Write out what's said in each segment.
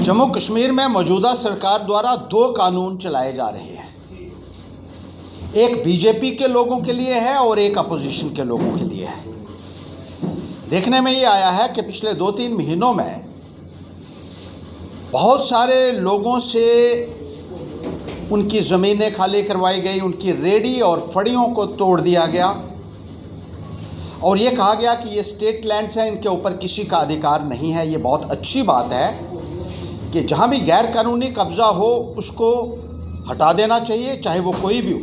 जम्मू कश्मीर में मौजूदा सरकार द्वारा दो कानून चलाए जा रहे हैं। एक बीजेपी के लोगों के लिए है और एक अपोजिशन के लोगों के लिए है। देखने में ये आया है कि पिछले 2-3 महीनों में बहुत सारे लोगों से उनकी ज़मीनें खाली करवाई गई, उनकी रेडी और फड़ियों को तोड़ दिया गया और ये कहा गया कि ये स्टेट लैंड्स हैं, इनके ऊपर किसी का अधिकार नहीं है। ये बहुत अच्छी बात है कि जहाँ भी गैर कानूनी कब्ज़ा हो उसको हटा देना चाहिए, चाहे वो कोई भी हो।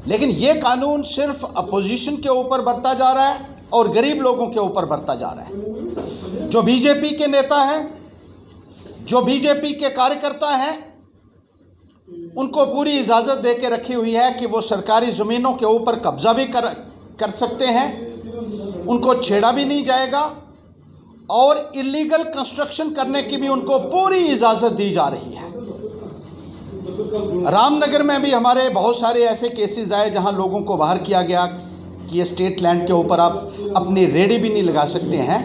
लेकिन ये कानून सिर्फ अपोजिशन के ऊपर बरता जा रहा है और गरीब लोगों के ऊपर बरता जा रहा है। जो बीजेपी के नेता हैं, जो बीजेपी के कार्यकर्ता हैं, उनको पूरी इजाज़त दे के रखी हुई है कि वो सरकारी ज़मीनों के ऊपर कब्ज़ा भी कर सकते हैं, उनको छेड़ा भी नहीं जाएगा और इलीगल कंस्ट्रक्शन करने की भी उनको पूरी इजाज़त दी जा रही है। रामनगर में भी हमारे बहुत सारे ऐसे केसेस आए जहां लोगों को बाहर किया गया कि ये स्टेट लैंड के ऊपर आप अपनी रेडी भी नहीं लगा सकते हैं।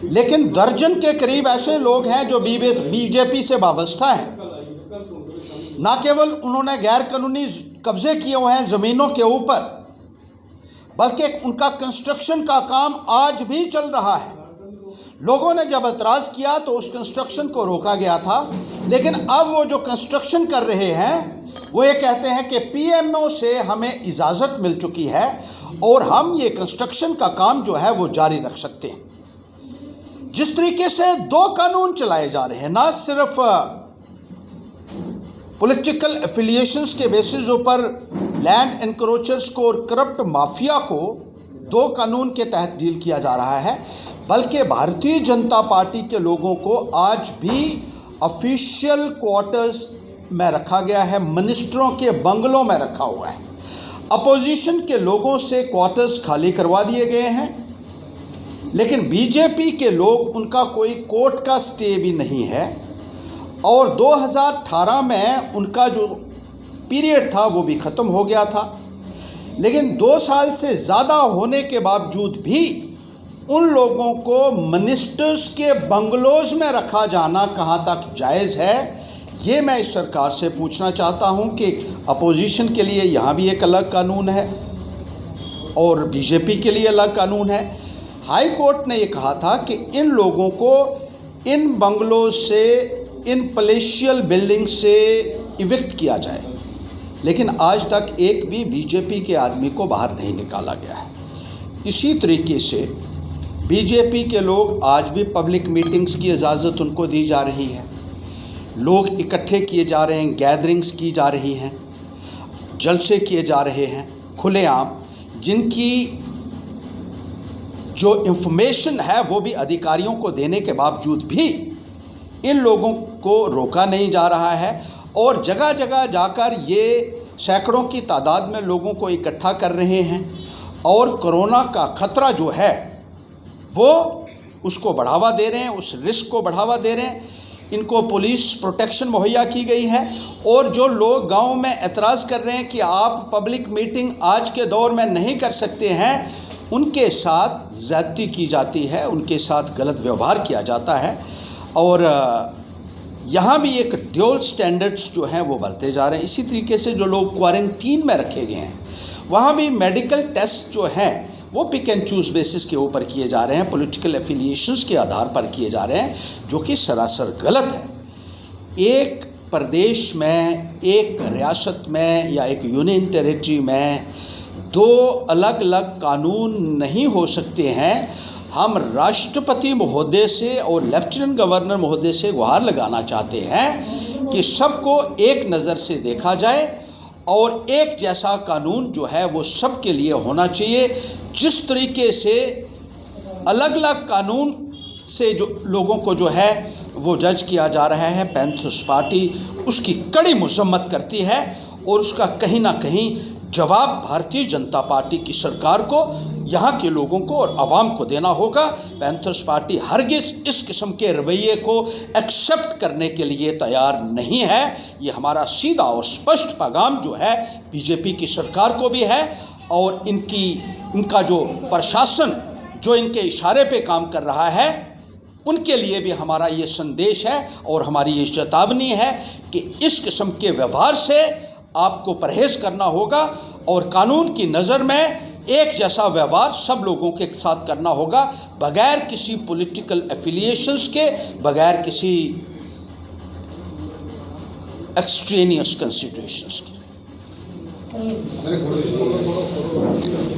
लेकिन दर्जन के करीब ऐसे लोग हैं जो बीजेपी से वाबस्ता हैं। ना केवल उन्होंने गैर कानूनी कब्जे किए हुए हैं ज़मीनों के ऊपर, बल्कि उनका कंस्ट्रक्शन का काम आज भी चल रहा है। लोगों ने जब एतराज़ किया तो उस कंस्ट्रक्शन को रोका गया था, लेकिन अब वो जो कंस्ट्रक्शन कर रहे हैं वो ये कहते हैं कि पीएमओ से हमें इजाज़त मिल चुकी है और हम ये कंस्ट्रक्शन का काम जो है वो जारी रख सकते हैं। जिस तरीके से दो कानून चलाए जा रहे हैं, ना सिर्फ पॉलिटिकल एफिलिएशंस के बेसिस पर लैंड एनक्रोचर्स को और करप्ट माफिया को दो कानून के तहत डील किया जा रहा है, बल्कि भारतीय जनता पार्टी के लोगों को आज भी ऑफिशियल क्वार्टर्स में रखा गया है, मिनिस्टरों के बंगलों में रखा हुआ है। अपोजिशन के लोगों से क्वार्टर्स खाली करवा दिए गए हैं, लेकिन बीजेपी के लोग, उनका कोई कोर्ट का स्टे भी नहीं है और 2018 में उनका जो पीरियड था वो भी ख़त्म हो गया था। लेकिन 2 साल से ज़्यादा होने के बावजूद भी उन लोगों को मिनिस्टर्स के बंगलोज़ में रखा जाना कहाँ तक जायज़ है, ये मैं इस सरकार से पूछना चाहता हूँ कि अपोजिशन के लिए यहाँ भी एक अलग कानून है और बीजेपी के लिए अलग कानून है। हाई कोर्ट ने ये कहा था कि इन लोगों को इन बंगलों से, इन पैलेशियल बिल्डिंग से इविक्ट किया जाए, लेकिन आज तक एक भी बीजेपी के आदमी को बाहर नहीं निकाला गया है। इसी तरीके से बीजेपी के लोग आज भी पब्लिक मीटिंग्स की इजाज़त उनको दी जा रही है, लोग इकट्ठे किए जा रहे हैं, गैदरिंग्स की जा रही हैं, जलसे किए जा रहे हैं खुलेआम, जिनकी जो इंफॉर्मेशन है वो भी अधिकारियों को देने के बावजूद भी इन लोगों को रोका नहीं जा रहा है और जगह जगह जाकर ये सैकड़ों की तादाद में लोगों को इकट्ठा कर रहे हैं और कोरोना का ख़तरा जो है वो उसको बढ़ावा दे रहे हैं, उस रिस्क को बढ़ावा दे रहे हैं। इनको पुलिस प्रोटेक्शन मुहैया की गई है और जो लोग गांव में एतराज़ कर रहे हैं कि आप पब्लिक मीटिंग आज के दौर में नहीं कर सकते हैं, उनके साथ ज़्यादती की जाती है, उनके साथ गलत व्यवहार किया जाता है और यहाँ भी एक ड्यूल स्टैंडर्ड्स जो हैं वो बढ़ते जा रहे हैं। इसी तरीके से जो लोग क्वारंटीन में रखे गए हैं, वहाँ भी मेडिकल टेस्ट जो हैं वो पिक एंड चूज़ बेसिस के ऊपर किए जा रहे हैं, पॉलिटिकल एफिलिएशंस के आधार पर किए जा रहे हैं, जो कि सरासर गलत है। एक प्रदेश में, एक रियासत में या एक यूनियन टेरिटरी में दो अलग अलग कानून नहीं हो सकते हैं। हम राष्ट्रपति महोदय से और लेफ्टिनेंट गवर्नर महोदय से गुहार लगाना चाहते हैं कि सबको एक नज़र से देखा जाए और एक जैसा कानून जो है वो सब के लिए होना चाहिए। जिस तरीके से अलग अलग कानून से जो लोगों को जो है वो जज किया जा रहा है, पैंथर्स पार्टी उसकी कड़ी मजम्मत करती है और उसका कहीं ना कहीं जवाब भारतीय जनता पार्टी की सरकार को, यहाँ के लोगों को और आवाम को देना होगा। पैंथर्स पार्टी हरगिज़ इस किस्म के रवैये को एक्सेप्ट करने के लिए तैयार नहीं है। ये हमारा सीधा और स्पष्ट पैगाम जो है बीजेपी की सरकार को भी है और इनका जो प्रशासन जो इनके इशारे पे काम कर रहा है उनके लिए भी हमारा ये संदेश है और हमारी ये चेतावनी है कि इस किस्म के व्यवहार से आपको परहेज़ करना होगा और कानून की नज़र में एक जैसा व्यवहार सब लोगों के साथ करना होगा, बगैर किसी पॉलिटिकल एफिलिएशंस के, बगैर किसी एक्सट्रेनियस कंसिडरेशंस के।